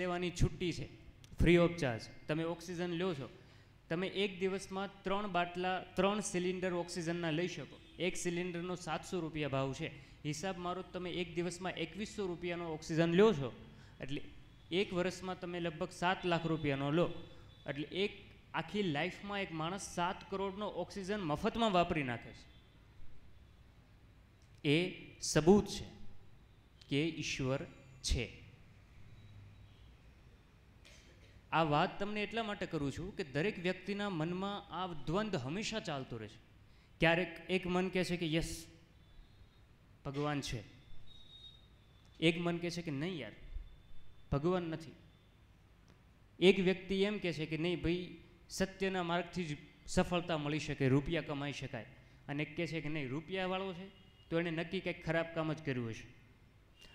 લેવાની છુટ્ટી છે, ફ્રી ઓફ ચાર્જ. તમે ઓક્સિજન લો છો, તમે એક દિવસમાં 3 બાટલા 3 સિલિન્ડર ઓક્સિજનના લઈ શકો. એક સિલિન્ડરનો 700 રૂપિયા ભાવ છે. હિસાબ મારો, તમે એક દિવસમાં 2100 રૂપિયાનો ઓક્સિજન લો છો, એટલે એક વર્ષમાં તમે લગભગ 7 લાખ રૂપિયાનો લો, એટલે એક આખી લાઈફમાં એક માણસ 7 કરોડનો ઓક્સિજન મફતમાં વાપરી નાખે છે. એ સબૂત છે કે ઈશ્વર છે. આ વાત તમને એટલા માટે કરું છું કે દરેક વ્યક્તિના મનમાં આ દ્વંદ્વ હંમેશા ચાલતો રહે છે. ક્યારેક એક મન કહે છે કે યસ ભગવાન છે, એક મન કહે છે કે નહીં યાર ભગવાન નથી. એક વ્યક્તિ એમ કહે છે કે નહીં ભાઈ સત્યના માર્ગથી જ સફળતા મળી શકે, રૂપિયા કમાઈ શકાય, અને એક કહે છે કે નહીં રૂપિયાવાળો છે તો એણે નક્કી કંઈક ખરાબ કામ જ કર્યું હશે.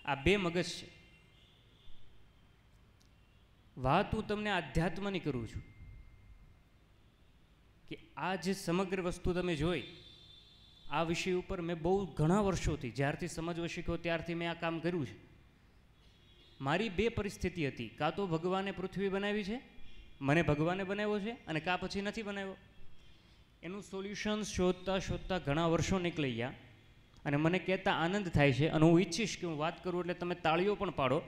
આ બે મગજ છે. વાત હું તમને આધ્યાત્મની કરું છું કે આ જે સમગ્ર વસ્તુ તમે જોઈ, આ વિષય ઉપર મેં બહુ ઘણા વર્ષોથી, જ્યારથી સમજવા શીખ્યો ત્યારથી મેં આ કામ કર્યું છે. મારી બે પરિસ્થિતિ હતી, કાં તો ભગવાને પૃથ્વી બનાવી છે, મને ભગવાને બનાવ્યો છે, અને કાં પછી નથી બનાવ્યો. એનું સોલ્યુશન શોધતા શોધતા ઘણા વર્ષો નીકળી ગયા, અને મને કહેતા આનંદ થાય છે, અને હું ઈચ્છીશ કે હું વાત કરું એટલે તમે તાળીઓ પણ પાડો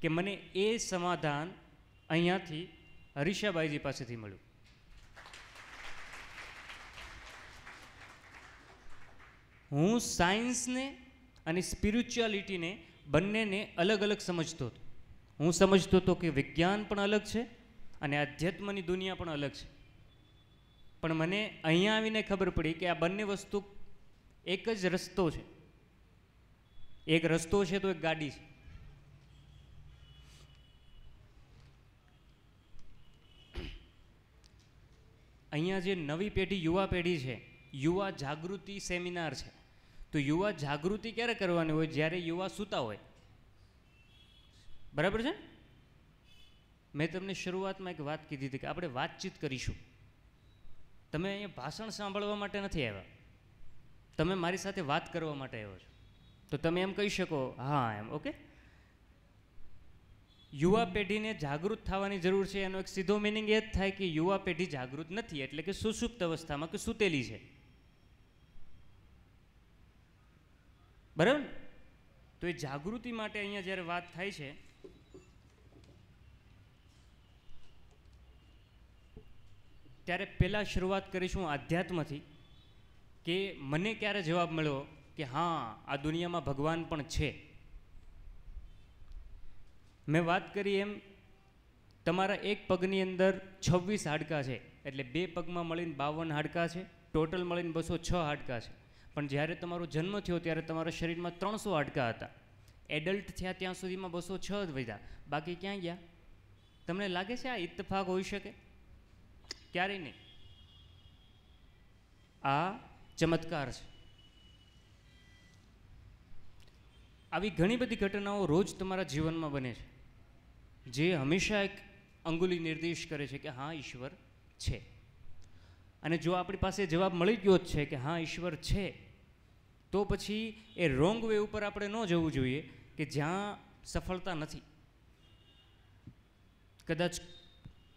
કે મને એ સમાધાન અહીંયાથી હરીશાબાઈજી પાસેથી મળ્યું. હું સાયન્સને અને સ્પિરિચ્યુઆલિટીને બંનેને અલગ અલગ સમજતો હતો. હું સમજતો હતો કે વિજ્ઞાન પણ અલગ છે અને આધ્યાત્મની દુનિયા પણ અલગ છે. પણ મને અહીંયા આવીને ખબર પડી કે આ બંને વસ્તુ એક જ રસ્તો છે. એક રસ્તો છે તો એક ગાડી છે. અહીંયા જે નવી પેઢી, યુવા પેઢી છે, યુવા જાગૃતિ સેમિનાર છે. તો યુવા જાગૃતિ ક્યારે કરવાની હોય? જ્યારે યુવા સૂતા હોય. બરાબર છે? મેં તમને શરૂઆતમાં એક વાત કીધી હતી કે આપણે વાતચીત કરીશું. તમે અહીંયા ભાષણ સાંભળવા માટે નથી આવ્યા, તમે મારી સાથે વાત કરવા માટે આવ્યો છો. તો તમે એમ કહી શકો હા એમ, ઓકે. યુવા પેઢીને જાગૃત થવાની જરૂર છે. એનો એક સીધો મિનિંગ એ જ થાય કે યુવા પેઢી જાગૃત નથી, એટલે કે સુષુપ્ત અવસ્થામાં કે સૂતેલી છે. બરાબર? તો એ જાગૃતિ માટે અહીંયા જ્યારે વાત થાય છે, ત્યારે પહેલાં શરૂઆત કરીશું આધ્યાત્મથી કે મને ક્યારે જવાબ મળ્યો કે હા આ દુનિયામાં ભગવાન પણ છે. મેં વાત કરી એમ તમારા એક પગની અંદર 26 હાડકાં છે, એટલે બે પગમાં મળીને 52 હાડકાં છે, ટોટલ મળીને 206 હાડકાં છે. પણ જ્યારે તમારો જન્મ થયો ત્યારે તમારા શરીરમાં 300 હાડકાં હતા. એડલ્ટ થયા ત્યાં સુધીમાં 206 જ વધ્યા, બાકી ક્યાં ગયા? તમને લાગે છે આ ઇત્તફાક હોઈ શકે? ક્યારેય નહીં. આ ચમત્કાર છે. આવી ઘણી બધી ઘટનાઓ રોજ તમારા જીવનમાં બને છે, જે હંમેશા એક અંગુલી નિર્દેશ કરે છે કે હા ઈશ્વર છે. અને જો આપણી પાસે જવાબ મળી ગયો જ છે કે હા ઈશ્વર છે, તો પછી એ રોંગ વે ઉપર આપણે ન જવું જોઈએ કે જ્યાં સફળતા નથી. કદાચ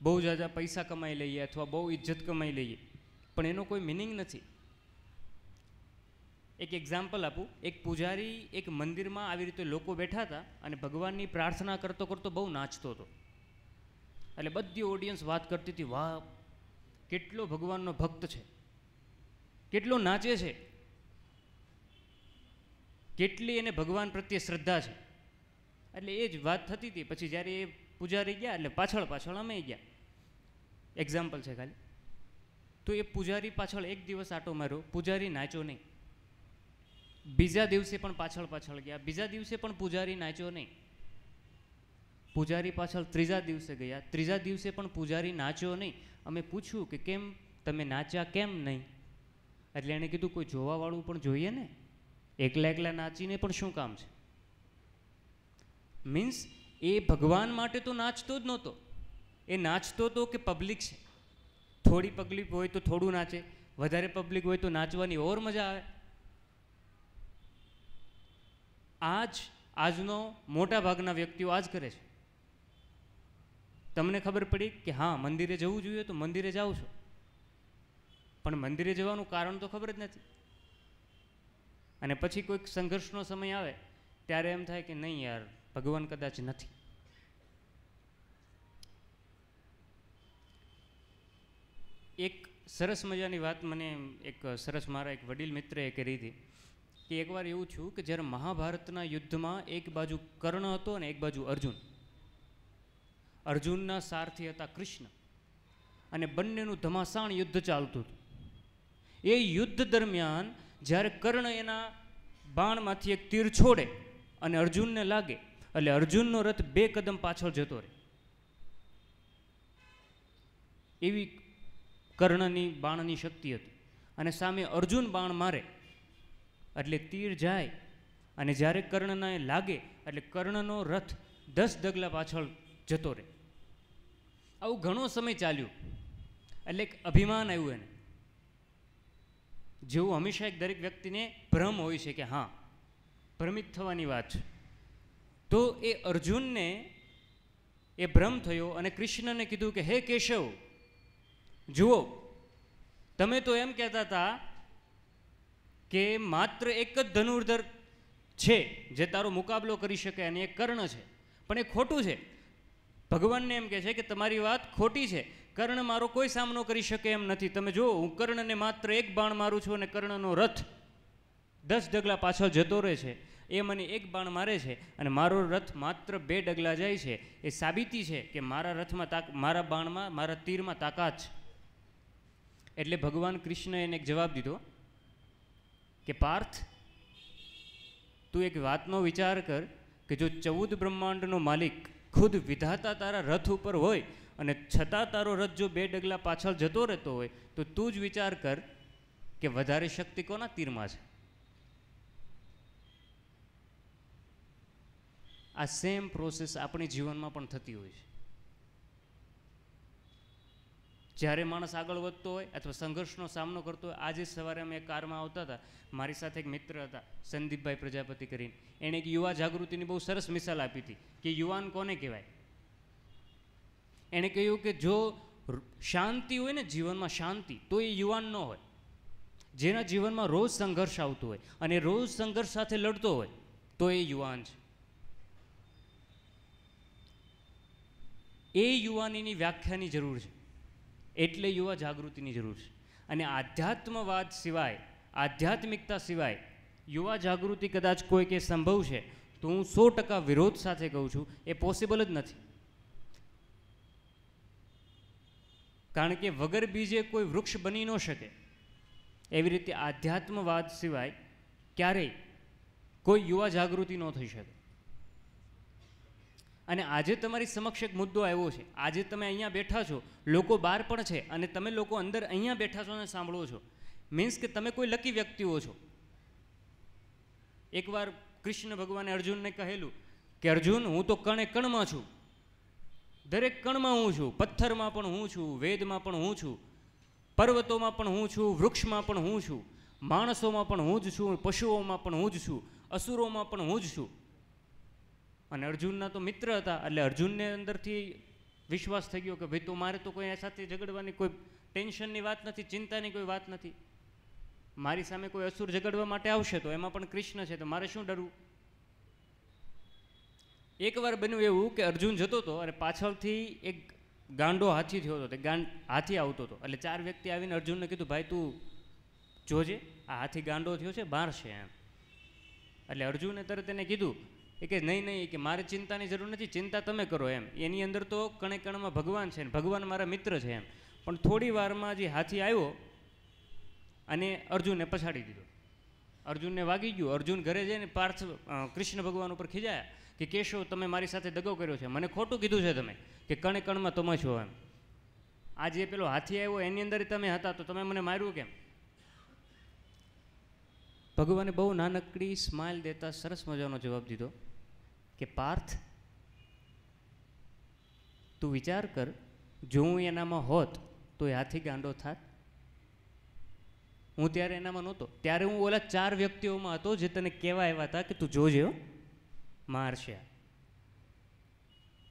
બહુ ઝાઝા પૈસા કમાઈ લઈએ અથવા બહુ ઇજ્જત કમાઈ લઈએ, પણ એનો કોઈ મિનિંગ નથી. એક એક્ઝામ્પલ આપું. એક પૂજારી એક મંદિરમાં આવી રીતે લોકો બેઠા હતા અને ભગવાનની પ્રાર્થના કરતો કરતો બહુ નાચતો હતો. એટલે બધી ઓડિયન્સ વાત કરતી હતી, વાહ કેટલો ભગવાનનો ભક્ત છે, કેટલો નાચે છે, કેટલી એને ભગવાન પ્રત્યે શ્રદ્ધા છે. એટલે એ જ વાત થતી હતી. પછી જ્યારે એ પૂજારી ગયા એટલે પાછળ પાછળ અમે ગયા. એક્ઝામ્પલ છે ખાલી. તો એ પૂજારી પાછળ એક દિવસ આટો માર્યો, પૂજારી નાચ્યો નહીં. બીજા દિવસે પણ પાછળ પાછળ ગયા, બીજા દિવસે પણ પૂજારી નાચ્યો નહીં. પૂજારી પાછળ ત્રીજા દિવસે ગયા, ત્રીજા દિવસે પણ પૂજારી નાચ્યો નહીં. અમે પૂછ્યું કે કેમ તમે નાચ્યા કેમ નહીં? એટલે એણે કીધું કોઈ જોવાવાળું પણ જોઈએ ને, એકલા એકલા નાચીને પણ શું કામ છે? મીન્સ એ ભગવાન માટે તો નાચતો જ નહોતો. એ નાચતો હતો કે પબ્લિક છે, થોડી પબ્લિક હોય તો થોડું નાચે, વધારે પબ્લિક હોય તો નાચવાની ઓર મજા આવે. આજનો મોટા ભાગના વ્યક્તિઓ આ જ કરે છે. તમને ખબર પડી કે હા મંદિરે જવું જોઈએ તો મંદિરે જાઓ છો, પણ મંદિરે જવાનું કારણ તો ખબર જ નથી. અને પછી કોઈક સંઘર્ષનો સમય આવે ત્યારે એમ થાય કે નહીં યાર, ભગવાન કદાચ નથી. એક સરસ મજાની વાત મને એક સરસ મારા એક વડીલ મિત્રએ કરી હતી કે એકવાર એવું થયું કે જ્યારે મહાભારતના યુદ્ધમાં એક બાજુ કર્ણ હતો અને એક બાજુ અર્જુન. અર્જુનના સારથી હતા કૃષ્ણ, અને બંનેનું ધમાસાણ યુદ્ધ ચાલતું હતું. એ યુદ્ધ દરમિયાન જ્યારે કર્ણ એના બાણમાંથી એક તીર છોડે અને અર્જુનને લાગે, એટલે અર્જુનનો રથ 2 કદમ પાછળ જતો રહે. એવી કર્ણની બાણની શક્તિ હતી. અને સામે અર્જુન બાણ મારે એટલે તીર જાય, અને જ્યારે કર્ણને લાગે એટલે કર્ણનો રથ 10 ડગલા પાછળ જતો રહે. આવું ઘણો સમય ચાલ્યું. એટલે એક અભિમાન આવ્યું એને, જેવું હંમેશા એક દરેક વ્યક્તિને ભ્રમ હોય છે કે હા ભ્રમિત થવાની વાત છે. તો એ અર્જુનને એ ભ્રમ થયો અને કૃષ્ણને કીધું કે હે કેશવ, જુઓ તમે તો એમ કહેતા હતા કે માત્ર એક જ ધનુર્ધર છે જે તારો મુકાબલો કરી શકે અને એ કર્ણ છે, પણ એ ખોટું છે. ભગવાનને એમ કહે છે કે તમારી વાત ખોટી છે, કર્ણ મારો કોઈ સામનો કરી શકે એમ નથી. તમે જુઓ હું કર્ણને માત્ર એક બાણ મારું છું અને કર્ણનો રથ 10 ડગલા પાછળ જતો રહે છે. એ મને એક બાણ મારે છે અને મારો રથ માત્ર 2 ડગલા જાય છે. એ સાબિતી છે કે મારા રથમાં મારા બાણમાં, મારા તીરમાં તાકાત છે. એટલે ભગવાન કૃષ્ણએ એને એક જવાબ દીધો કે પાર્થ, તું એક વાતનો વિચાર કર કે જો 14 બ્રહ્માંડનો માલિક ખુદ વિધાતા તારા રથ ઉપર હોય અને છતાં તારો રથ જો 2 ડગલા પાછળ જતો રહેતો હોય તો તું જ વિચાર કર કે વધારે શક્તિ કોના તીરમાં છે. આ સેમ પ્રોસેસ આપણી જીવનમાં પણ થતી હોય છે. જ્યારે માણસ આગળ વધતો હોય અથવા સંઘર્ષનો સામનો કરતો હોય. આજે સવારે અમે કારમાં આવતા હતા, મારી સાથે એક મિત્ર હતા સંદીપભાઈ પ્રજાપતિ કરીને, એણે એક યુવા જાગૃતિની બહુ સરસ મિસાલ આપી હતી કે યુવાન કોને કહેવાય. એણે કહ્યું કે જો શાંતિ હોય ને જીવનમાં શાંતિ, તો એ યુવાન ન હોય. જેના જીવનમાં રોજ સંઘર્ષ આવતો હોય અને રોજ સંઘર્ષ સાથે લડતો હોય તો એ યુવાન છે. એ યુવાનીની વ્યાખ્યાની જરૂર છે, એટલે યુવા જાગૃતિની જરૂર છે. અને આધ્યાત્મવાદ સિવાય, આધ્યાત્મિકતા સિવાય યુવા જાગૃતિ કદાચ કોઈ કે સંભવ છે તો હું 100% વિરોધ સાથે કહું છું એ પોસિબલ જ નથી. કારણ કે વગર બીજે કોઈ વૃક્ષ બની ન શકે. એવી રીતે આધ્યાત્મવાદ સિવાય ક્યારેય કોઈ યુવા જાગૃતિ ન થઈ શકે. અને આજે તમારી સમક્ષ એક મુદ્દો આવ્યો છે. આજે તમે અહીંયા બેઠા છો, લોકો બહાર પણ છે અને તમે લોકો અંદર અહીંયા બેઠા છો અને સાંભળો છો. મીન્સ કે તમે કોઈ લકી વ્યક્તિઓ છો. એકવાર કૃષ્ણ ભગવાને અર્જુનને કહેલું કે અર્જુન, હું તો કણે કણમાં છું, દરેક કણમાં હું છું. પથ્થરમાં પણ હું છું, વેદમાં પણ હું છું, પર્વતોમાં પણ હું છું, વૃક્ષમાં પણ હું છું, માણસોમાં પણ હું જ છું, પશુઓમાં પણ હું જ છું, અસુરોમાં પણ હું જ છું. અને અર્જુનના તો મિત્ર હતા એટલે અર્જુનને અંદરથી વિશ્વાસ થઈ ગયો કે ભાઈ તો મારે તો કોઈ સાથે ઝઘડવાની કોઈ ટેન્શનની વાત નથી, ચિંતાની કોઈ વાત નથી. મારી સામે કોઈ અસુર ઝઘડવા માટે આવશે તો એમાં પણ કૃષ્ણ છે તો મારે શું ડરવું. એકવાર બન્યું એવું કે અર્જુન જતો હતો અને પાછળથી એક ગાંડો હાથી થયો હતો. હાથી આવતો હતો એટલે 4 વ્યક્તિ આવીને અર્જુનને કીધું ભાઈ તું જોજે, આ હાથી ગાંડો થયો છે, મારશે એમ. એટલે અર્જુને તરત એને કીધું કે નહીં નહીં, કે મારે ચિંતાની જરૂર નથી, ચિંતા તમે કરો એમ. એની અંદર તો કણે કણમાં ભગવાન છે ને ભગવાન મારા મિત્ર છે એમ. પણ થોડી વારમાં જે હાથી આવ્યો અને અર્જુનને પછાડી દીધો. અર્જુનને વાગી ગયું. અર્જુન ઘરે જઈને પાર્થ કૃષ્ણ ભગવાન ઉપર ખીજાયા કે કેશવ, તમે મારી સાથે દગો કર્યો છે, મને ખોટું કીધું છે તમે કે કણે કણમાં તમે છો એમ. આ જે પેલો હાથી આવ્યો એની અંદર તમે હતા તો તમે મને માર્યું કેમ. ભગવાને બહુ નાનકડી સ્માઇલ દેતા સરસ મજાનો જવાબ દીધો કે પાર્થ, તું વિચાર કર, જો હું એનામાં હોત તો એ હાથી ગાંડો થાત. હું ત્યારે એનામાં નહોતો, ત્યારે હું ઓલા 4 વ્યક્તિઓમાં હતો જે તને કહેવા આવ્યા હતા કે તું જોજે મારશે.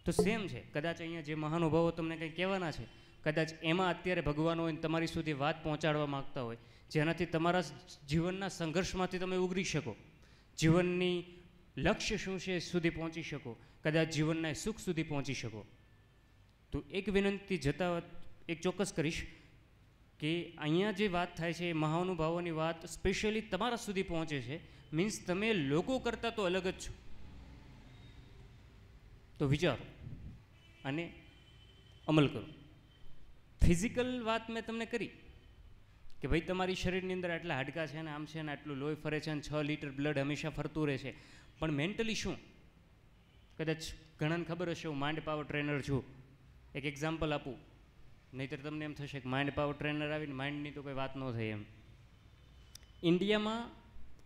તો સેમ છે, કદાચ અહીંયા જે મહાનુભાવો તમને કંઈ કહેવાના છે, કદાચ એમાં અત્યારે ભગવાન હોય ને તમારી સુધી વાત પહોંચાડવા માગતા હોય, જેનાથી તમારા જીવનના સંઘર્ષમાંથી તમે ઉગરી શકો, જીવનની લક્ષ્ય શું છે સુધી પહોંચી શકો, કદાચ જીવનના સુખ સુધી પહોંચી શકો. તો એક વિનંતી જતાં એક ચોક્કસ કરીશ કે અહીંયા જે વાત થાય છે એ મહાનુભાવોની વાત સ્પેશિયલી તમારા સુધી પહોંચે છે, મીન્સ તમે લોકો કરતાં તો અલગ જ છો. તો વિચારો અને અમલ કરો. ફિઝિકલ વાત મેં તમને કરી કે ભાઈ તમારી શરીરની અંદર આટલા હાડકાં છે ને આમ છે ને આટલું લોહી ફરે છે ને 6 લીટર બ્લડ હંમેશા ફરતું રહે છે, પણ મેન્ટલી શું? કદાચ ઘણાને ખબર હશે હું માઇન્ડ પાવર ટ્રેનર છું. એક એક્ઝામ્પલ આપું, નહીંતર તમને એમ થશે કે માઇન્ડ પાવર ટ્રેનર આવીને માઇન્ડની તો કોઈ વાત ન થઈ એમ. ઇન્ડિયામાં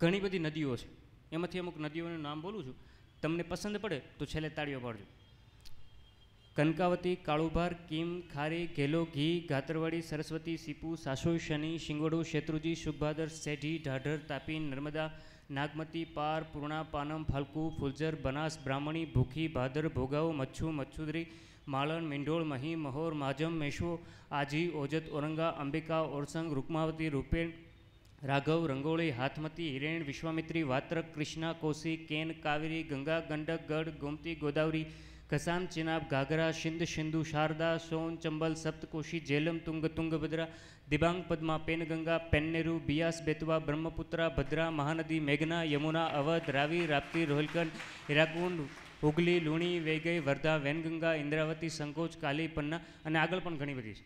ઘણી બધી નદીઓ છે, એમાંથી અમુક નદીઓનું નામ બોલું છું, તમને પસંદ પડે તો છેલ્લે તાળીઓ પાડજો. કનકાવતી, કાળુભાર, કીમ, ખારી, ઘેલો, ઘી, ગાતરવાડી, સરસ્વતી, સીપુ, સાસોઈ, શનિ, શિંગોડો, શેત્રુજી, સુખભાદર, સેઢી, ઢાઢર, તાપી, નર્મદા, નાગમતી, પાર, પૂર્ણા, પાનમ, ફાલ્કુ, ફુલઝર, બનાસ, બ્રાહ્મણી, ભૂખી, ભાદર, ભોગાવ, મચ્છુ, મચ્છુદરી, માલણ, મીંઢોળ, મહી, મહોર, માજમ, મેશો, આજી, ઓજત, ઔરંગા, અંબિકા, ઓરસંગ, રૂકમાવતી, રૂપેણ, રાઘવ, રંગોળી, હાથમતી, હિરેણ, વિશ્વામિત્રી, વાત્રક, કૃષ્ણા, કોસી, કેન, કાવેરી, ગંગા, ગંડક, ગઢ, ગોમતી, ગોદાવરી, કસાન, ચિનાબ, ઘાઘરા, સિંધ, સિંધુ, શારદા, સોન, ચંબલ, સપ્તકોશી, જેલમ, તુંગ, તુંગભદ્રા, દિબાંગ, પદ્મા, પેનગંગા, પેન્નેરુ, બિયાસ, બેતવા, બ્રહ્મપુત્રા, ભદ્રા, મહાનદી, મેઘના, યમુના, અવધ, રાવી, રાપ્તી, રોહિલકંડ, હીરાકુંડ, હુગલી, લુણી, વેગઈ, વર્ધા, વેનગંગા, ઇન્દ્રાવતી, સંકોચ, કાલી, પન્ના અને આગળ પણ ઘણી બધી છે.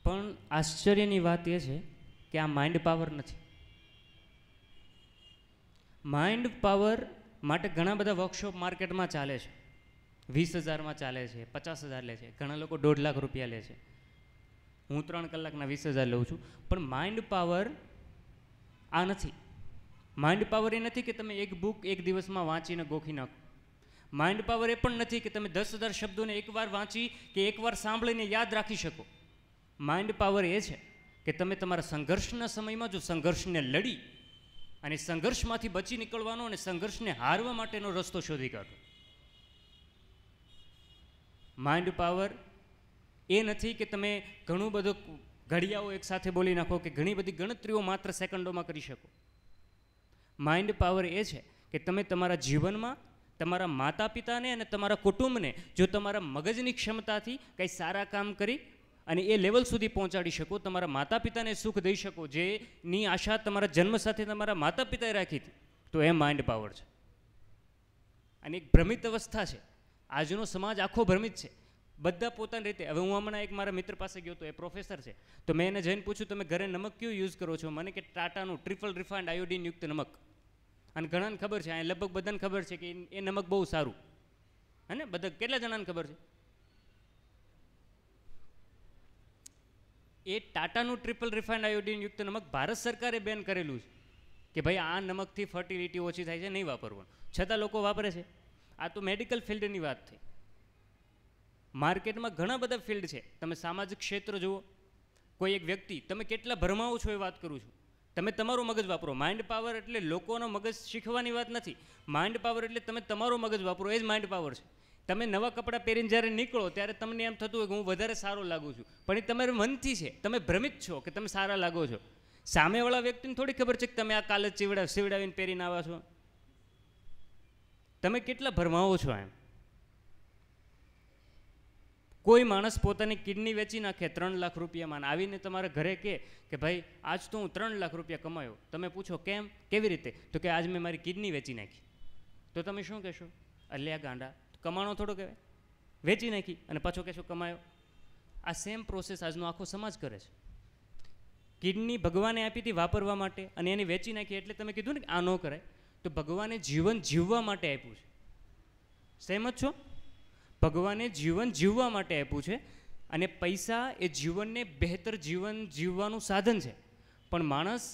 પણ આશ્ચર્યની વાત એ છે કે આ માઇન્ડ પાવર નથી. માઇન્ડ પાવર માટે ઘણા બધા વર્કશોપ માર્કેટમાં ચાલે છે, 20,000માં ચાલે છે, 50,000 લે છે, ઘણા લોકો 1.5 લાખ રૂપિયા લે છે. હું 3 કલાકના 20,000 લઉં છું. પણ માઇન્ડ પાવર આ નથી. માઇન્ડ પાવર એ નથી કે તમે એક બુક એક દિવસમાં વાંચીને ગોખી નાખો. માઇન્ડ પાવર એ પણ નથી કે તમે 10,000 શબ્દોને એકવાર વાંચી કે એકવાર સાંભળીને યાદ રાખી શકો. માઇન્ડ પાવર એ છે કે તમે તમારા સંઘર્ષના સમયમાં જો સંઘર્ષને લડી અને સંઘર્ષમાંથી બચી નીકળવાનો અને સંઘર્ષને હારવા માટેનો રસ્તો શોધી કાઢો. માઇન્ડ પાવર એ નથી કે તમે ઘણું બધું ઘડિયાઓ એકસાથે બોલી નાખો કે ઘણી બધી ગણતરીઓ માત્ર સેકન્ડોમાં કરી શકો. માઇન્ડ પાવર એ છે કે તમે તમારા જીવનમાં તમારા માતા પિતાને અને તમારા કુટુંબને જો તમારા મગજની ક્ષમતાથી કંઈ સારા કામ કરી અને એ લેવલ સુધી પહોંચાડી શકો, તમારા માતા પિતાને સુખ દઈ શકો, જેની આશા તમારા જન્મ સાથે તમારા માતા પિતાએ રાખી હતી, તો એ માઇન્ડ પાવર છે. અને એક ભ્રમિત અવસ્થા છે. આજનો સમાજ આખો ભ્રમિત છે, બધા પોતાની રીતે. હવે હું હમણાં એક મારા મિત્ર પાસે ગયો હતો, એ પ્રોફેસર છે, તો મેં એને જઈને પૂછ્યું તમે ઘરે નમક કયું યુઝ કરો છો? મને કે ટાટાનું ટ્રિપલ રિફાઇન્ડ આયોડિન યુક્ત નમક. અને ઘણાને ખબર છે, અહીંયા લગભગ બધાને ખબર છે કે એ નમક બહુ સારું. હે બધા કેટલા જણાને ખબર છે? એ ટાટાનું ટ્રિપલ રિફાઇન્ડ આયોડિન યુક્ત નમક ભારત સરકારે બેન કરેલું છે કે ભાઈ આ નમકથી ફર્ટિલિટી ઓછી થાય છે, નહીં વાપરવાનું. છતાં લોકો વાપરે છે. આ તો મેડિકલ ફિલ્ડની વાત થઈ. માર્કેટમાં ઘણા બધા ફિલ્ડ છે. તમે સામાજિક ક્ષેત્ર જુઓ, કોઈ એક વ્યક્તિ, તમે કેટલા ભરમાવો છો એ વાત કરું છું. તમે તમારું મગજ વાપરો. માઇન્ડ પાવર એટલે લોકોનો મગજ શીખવાની વાત નથી. માઇન્ડ પાવર એટલે તમે તમારો મગજ વાપરો, એ જ માઇન્ડ પાવર છે. તમે નવા કપડાં પહેરીને જ્યારે નીકળો ત્યારે તમને એમ થતું હોય કે હું વધારે સારો લાગુ છું, પણ એ તમારા મનથી છે. તમે ભ્રમિત છો કે તમે સારા લાગો છો. સામેવાળા વ્યક્તિને થોડી ખબર છે કે તમે આ કાલે સીવડાવીને પહેરીને આવ્યા છો. તમે કેટલા ભરમાવો છો એમ. કોઈ માણસ પોતાની કિડની વેચી નાખે 3 લાખ રૂપિયામાં, આવીને તમારા ઘરે કે ભાઈ આજ તો હું 3 લાખ રૂપિયા કમાયો. તમે પૂછો કેમ, કેવી રીતે? તો કે આજ મેં મારી કિડની વેચી નાખી. તો તમે શું કહેશો? અલ્યા ગાંડા, કમાણો થોડો કહેવાય, વેચી નાખી અને પાછો કહેશો કમાયો. આ સેમ પ્રોસેસ આજનો આખો સમાજ કરે છે. કિડની ભગવાને આપી હતી વાપરવા માટે અને એની વેચી નાખી, એટલે તમે કીધું ને કે આ ન કરાય. તો ભગવાને જીવન જીવવા માટે આપ્યું છે. સહેમત છો? ભગવાને જીવન જીવવા માટે આપ્યું છે અને પૈસા એ જીવનને બહેતર જીવન જીવવાનું સાધન છે. પણ માણસ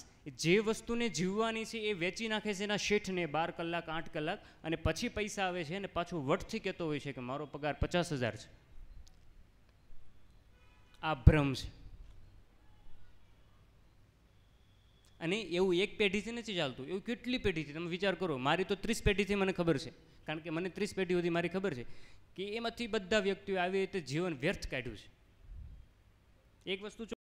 જે વસ્તુને જીવવાની છે એ વેચી નાખે છે એના શેઠને 12 કલાક 8 કલાક, અને પછી પૈસા આવે છે અને પાછું વટથી કહેતો હોય છે કે મારો પગાર 50,000 છે. આ ભ્રમ છે. અને એવું એક પેઢીથી નથી ચાલતું, એવું કેટલી પેઢીથી તમે વિચાર કરો. મારી તો 30 પેઢીથી મને ખબર છે, કારણ કે મને 30 પેઢી સુધી મારી ખબર છે કે એમાંથી બધા વ્યક્તિઓ આવી રીતે જીવન વ્યર્થ કાઢ્યું છે. એક વસ્તુ